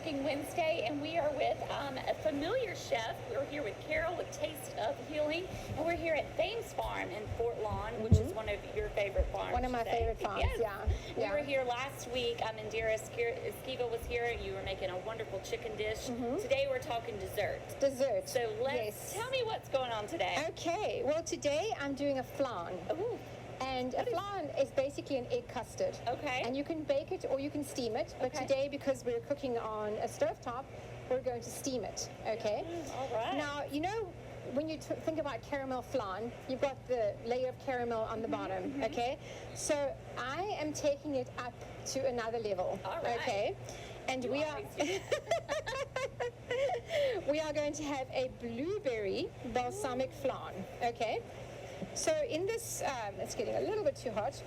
Cooking Wednesday, and we are with a familiar chef. We're here with Carol with Taste of Healing, and we're here at Thames Farm in Fort Lawn, which is one of your favorite farms. One of my favorite farms, yes. yeah. We were here last week, Indira Esquiva was here, and you were making a wonderful chicken dish. Today we're talking dessert. Dessert. So tell me what's going on today. Okay, well today I'm doing a flan. Ooh. And a flan is basically an egg custard. Okay. And you can bake it or you can steam it. But today, because we're cooking on a stovetop, we're going to steam it. Okay? All right. Now, you know, when you think about caramel flan, you've got the layer of caramel on the bottom. Okay? So I am taking it up to another level. All right. Okay? And we are we are going to have a blueberry balsamic flan. Okay? So in this, it's getting a little bit too hot.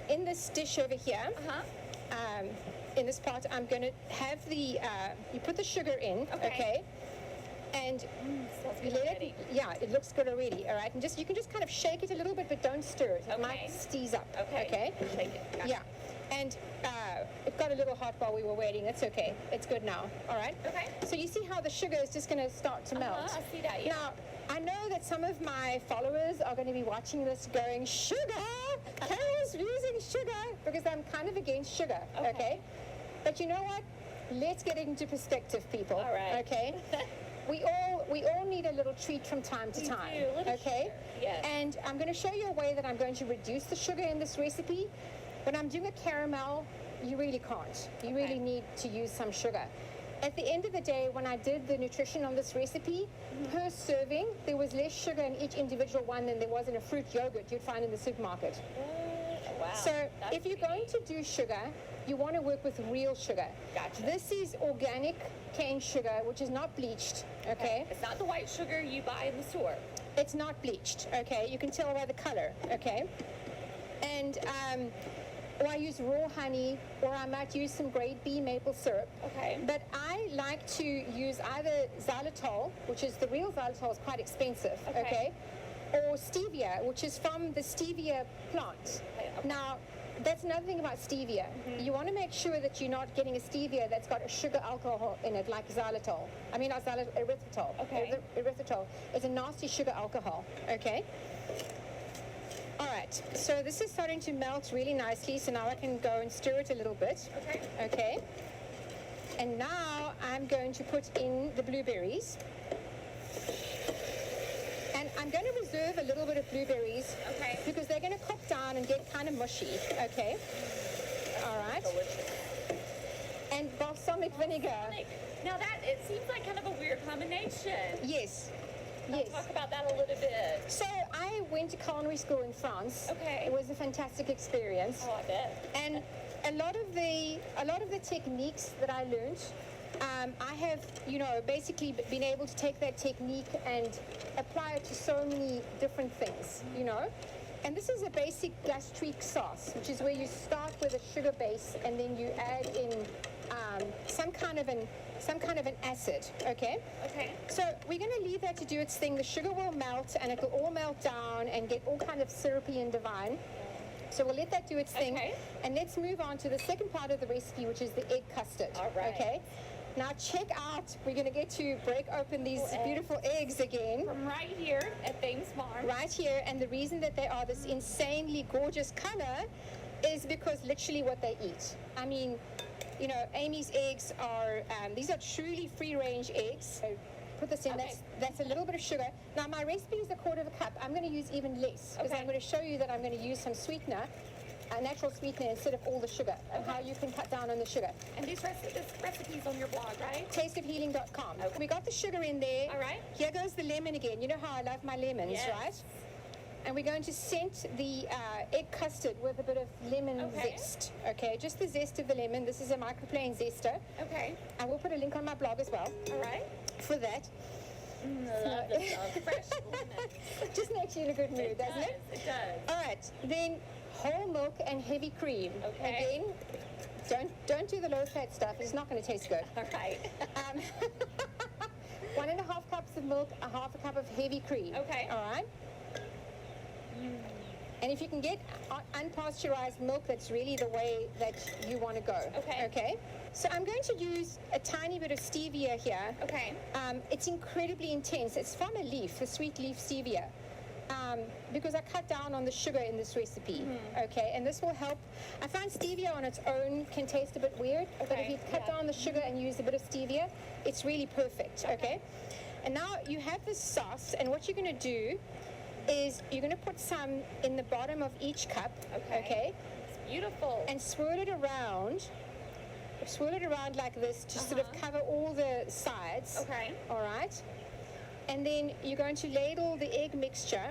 In this dish over here, in this pot, I'm going to have the, you put the sugar in, okay? And you let it, it looks good already, all right? And you can just kind of shake it a little bit, but don't stir it. It might seize up, okay? Shake it. Gotcha. Yeah. And it got a little hot while we were waiting. It's okay. It's good now, all right? Okay. So you see how the sugar is just going to start to melt? I see that, yeah. Now, I know that some of my followers are going to be watching this going, sugar! Carol's using sugar! Because I'm kind of against sugar, okay? But you know what? Let's get it into perspective, people. All right. Okay? We all need a little treat from time to time, okay? Sugar. Yes. And I'm going to show you a way that I'm going to reduce the sugar in this recipe. When I'm doing a caramel, you really can't. You really need to use some sugar. At the end of the day, when I did the nutrition on this recipe, per serving, there was less sugar in each individual one than there was in a fruit yogurt you'd find in the supermarket. Wow. So if you're going to do sugar, you want to work with real sugar. Gotcha. This is organic cane sugar, which is not bleached, okay? It's not the white sugar you buy in the store. It's not bleached, okay? You can tell by the color, okay? And or I use raw honey, or I might use some grade B maple syrup. Okay. But I like to use either xylitol, which is the real xylitol is quite expensive, okay? Or stevia, which is from the stevia plant. Okay. Now, that's another thing about stevia. You want to make sure that you're not getting a stevia that's got a sugar alcohol in it, like xylitol. I mean, not xylitol, erythritol. Okay. Erythritol is a nasty sugar alcohol, okay? All right, so this is starting to melt really nicely, so now I can go and stir it a little bit. Okay. And now I'm going to put in the blueberries. And I'm going to reserve a little bit of blueberries because they're going to cook down and get kind of mushy, okay? All right. Delicious. And balsamic vinegar. Now it seems like kind of a weird combination. Yes. Yes. Talk about that a little bit. So I went to culinary school in France. Okay. It was a fantastic experience. Oh, I bet. And a lot of the techniques that I learned, I have, basically been able to take that technique and apply it to so many different things, And this is a basic gastrique sauce, which is where you start with a sugar base and then you add in some kind of an acid, okay? Okay. So we're going to leave that to do its thing. The sugar will melt and it'll all melt down and get all kind of syrupy and divine. So we'll let that do its thing. And let's move on to the second part of the recipe, which is the egg custard. All right. Okay? Now check out, we're going to get to break open these beautiful eggs again. From right here at Thames Farm. Right here, and the reason that they are this insanely gorgeous color is because literally what they eat. I mean, Amy's eggs are, these are truly free-range eggs. So put this in, that's a little bit of sugar. Now my recipe is 1/4 cup. I'm going to use even less because I'm going to show you that I'm going to use some sweetener, a natural sweetener instead of all the sugar, and how you can cut down on the sugar. And this recipe's on your blog, right? Tasteofhealing.com. We got the sugar in there. All right. Here goes the lemon again. You know how I love my lemons, right? And we're going to scent the egg custard with a bit of lemon zest. Okay, just the zest of the lemon. This is a microplane zester. Okay. And we'll put a link on my blog as well. All right. For that. I love the fresh lemon. Just makes you in a good mood, doesn't it? It does. All right. Then whole milk and heavy cream. Okay. Again, don't do the low-fat stuff. It's not going to taste good. All right. 1.5 cups of milk, 1/2 cup of heavy cream. Okay. All right. And if you can get unpasteurized milk, that's really the way that you want to go. Okay. Okay. So I'm going to use a tiny bit of stevia here. Okay. It's incredibly intense. It's from a leaf, the sweet leaf stevia. Because I cut down on the sugar in this recipe, okay, and this will help. I find stevia on its own can taste a bit weird, but if you cut down the sugar and use a bit of stevia, it's really perfect, okay? And now you have this sauce, and what you're going to do is you're going to put some in the bottom of each cup, okay? It's beautiful. And swirl it around like this to sort of cover all the sides, Okay. all right? And then you're going to ladle the egg mixture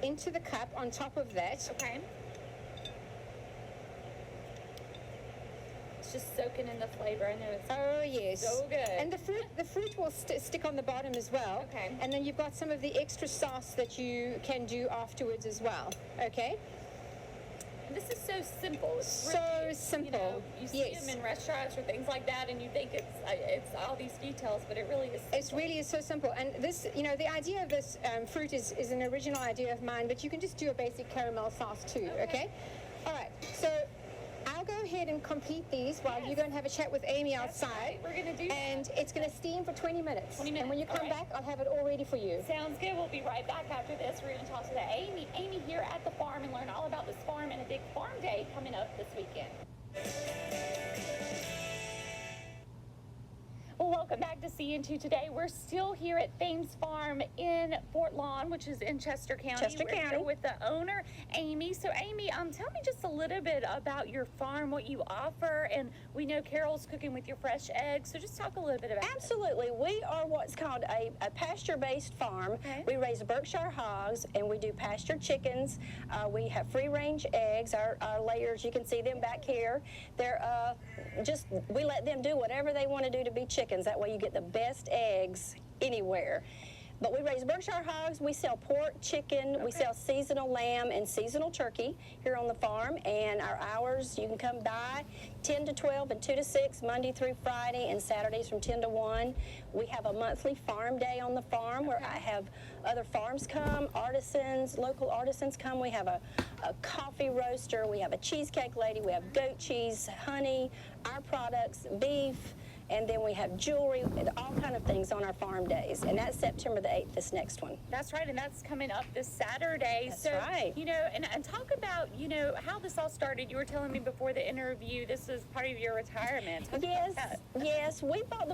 into the cup on top of that. Okay. It's just soaking in the flavor. I know it's Oh yes. so good. And the fruit will stick on the bottom as well. Okay. And then you've got some of the extra sauce that you can do afterwards as well. Okay. This is so simple. It's So really, simple. You see Yes. them in restaurants or things like that, and you think it's all these details, but it really is simple. It really is so simple. And this, the idea of this fruit is an original idea of mine, but you can just do a basic caramel sauce too, okay? All right, so I'll go ahead and complete these while you go and have a chat with Amy outside. Right. We're going to do And that. it's going to steam for 20 minutes. 20 And when you minutes, come all right. back, I'll have it all ready for you. Sounds good. We'll be right back after this. We're going to talk to Amy here at the farm and learn all about this farm and a big farm day coming up this weekend. Well, welcome back to CN2 Today. We're still here at Thames Farm in Fort Lawn, which is in Chester County. Chester We're here County. with the owner, Amy. So, Amy, tell me just a little bit about your farm, what you offer, and we know Carol's cooking with your fresh eggs. So, just talk a little bit about Absolutely. We are what's called a pasture-based farm. Okay. We raise Berkshire hogs, and we do pasture chickens. We have free-range eggs. Our layers, you can see them back here. They're we let them do whatever they want to do to be chickens. That way you get the best eggs anywhere. But we raise Berkshire hogs, we sell pork, chicken, we sell seasonal lamb and seasonal turkey here on the farm. And our hours, you can come by 10 to 12 and 2 to 6, Monday through Friday, and Saturdays from 10 to 1. We have a monthly farm day on the farm where I have other farms come, local artisans come. We have a coffee roaster, we have a cheesecake lady, we have goat cheese, honey, our products, beef, and then we have jewelry and all kind of things on our farm days. And that's September the 8th, this next one. That's right, and that's coming up this Saturday. That's so, right. And talk about, how this all started. You were telling me before the interview, this is part of your retirement. Talk about that. Yes. We bought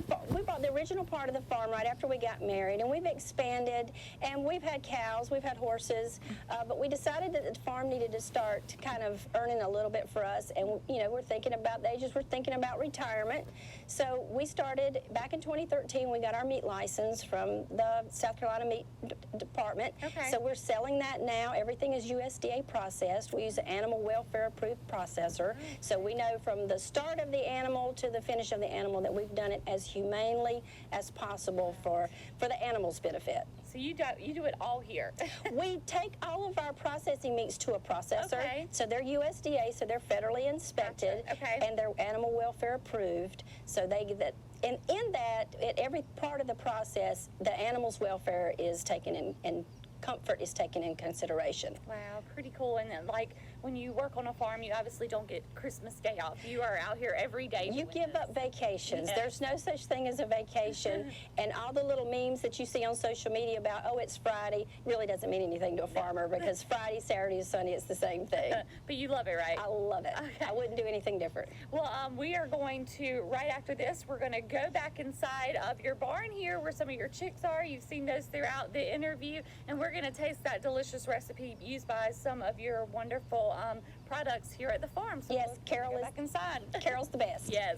the original part of the farm right after we got married, and we've expanded, and we've had cows, we've had horses, but we decided that the farm needed to start kind of earning a little bit for us, and we're thinking about the ages, we're thinking about retirement. So we started back in 2013. We got our meat license from the South Carolina Meat Department. Okay. So we're selling that now. Everything is USDA processed. We use an animal welfare approved processor. So we know from the start of the animal to the finish of the animal that we've done it as humanely as possible for the animal's benefit. So you do it all here. We take all of our processing meats to a processor. Okay. So they're USDA, so they're federally inspected. Gotcha. Okay. And they're animal welfare approved. So they get that. And in that, at every part of the process, the animal's welfare is taken in, and comfort is taken in consideration. Wow, pretty cool. And then, like, when you work on a farm, you obviously don't get Christmas Day off. You are out here every day. You doing give this. up vacations. Yes. There's no such thing as a vacation. And all the little memes that you see on social media about, oh, it's Friday, really doesn't mean anything to a farmer because Friday, Saturday, and Sunday, it's the same thing. But you love it, right? I love it. Okay. I wouldn't do anything different. Well, we are going to, right after this, we're going to go back inside of your barn here where some of your chicks are. You've seen those throughout the interview. And we're going to taste that delicious recipe used by some of your wonderful products here at the farm. So Yes, we'll Carol go is- back inside. Carol's the best. Yes.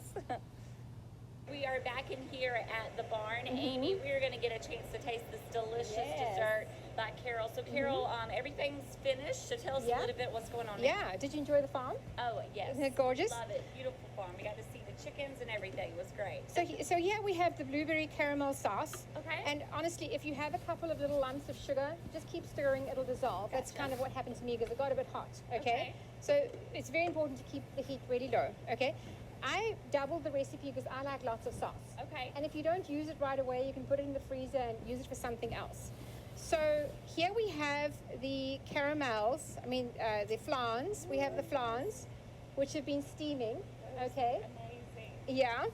We are back in here at the barn. Amy, we are going to get a chance to taste this delicious Yes. dessert by Carol. So, Carol, everything's finished. So, tell us Yeah. a little bit what's going on. Yeah, did you enjoy the farm? Oh, yes. Isn't it gorgeous? Love it. Beautiful farm. We got to see the chickens and everything. It was great. So here we have the blueberry caramel sauce. Okay. And honestly, if you have a couple of little lumps of sugar, just keep stirring, it'll dissolve. That's Gotcha. kind of what happened to me because it got a bit hot, okay? Okay. So it's very important to keep the heat really low, okay? I doubled the recipe because I like lots of sauce. Okay. And if you don't use it right away, you can put it in the freezer and use it for something else. So here we have the caramels, the flans. We have the flans, which have been steaming, okay? Amazing. Yeah.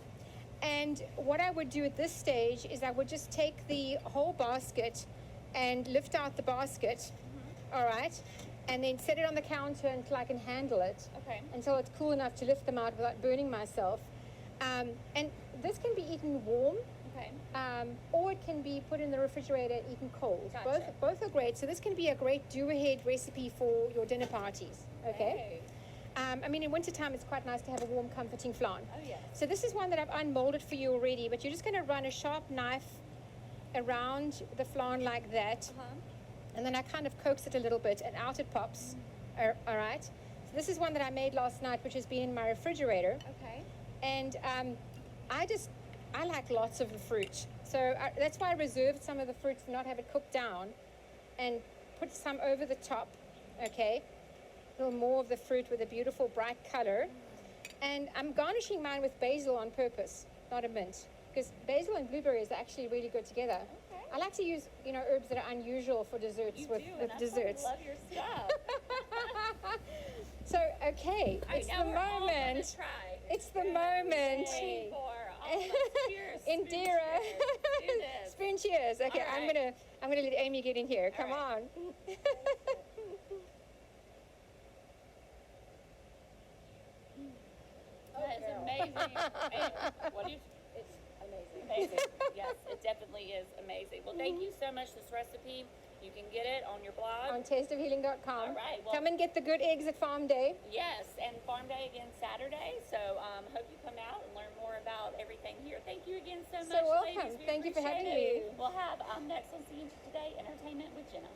And what I would do at this stage is I would just take the whole basket and lift out the basket, all right? And then set it on the counter until I can handle it. Okay. Until it's cool enough to lift them out without burning myself. And this can be eaten warm. Okay. Or it can be put in the refrigerator and eaten cold. Gotcha. Both are great. So this can be a great do-ahead recipe for your dinner parties. Okay. In wintertime, it's quite nice to have a warm, comforting flan. Oh, yes. So this is one that I've unmolded for you already, but you're just going to run a sharp knife around the flan like that. And then I kind of coax it a little bit, and out it pops. All right. So this is one that I made last night, which has been in my refrigerator. Okay. And I like lots of the fruit. So that's why I reserved some of the fruit to not have it cooked down and put some over the top, okay? A little more of the fruit with a beautiful bright color. And I'm garnishing mine with basil on purpose, not a mint, because basil and blueberries are actually really good together. Okay. I like to use, herbs that are unusual for desserts You with do, and desserts. I love your stuff. So, okay, it's the moment. It's the moment. Indira. Spoon cheers. Okay, All I'm right. gonna let Amy get in here. Come All on. That is amazing. What do you? It's amazing. Amazing. Yes, it definitely is amazing. Well, thank you so much. This recipe, you can get it on your blog. On tasteofhealing.com. All right, well- Come and get the good eggs at Farm Day. Yes, and Farm Day again Saturday. So hope you come out and learn more about everything here. Thank you again so much. So welcome. Ladies. We Thank you for having appreciate me. it. We'll have next on CNG Today Entertainment with Jenna.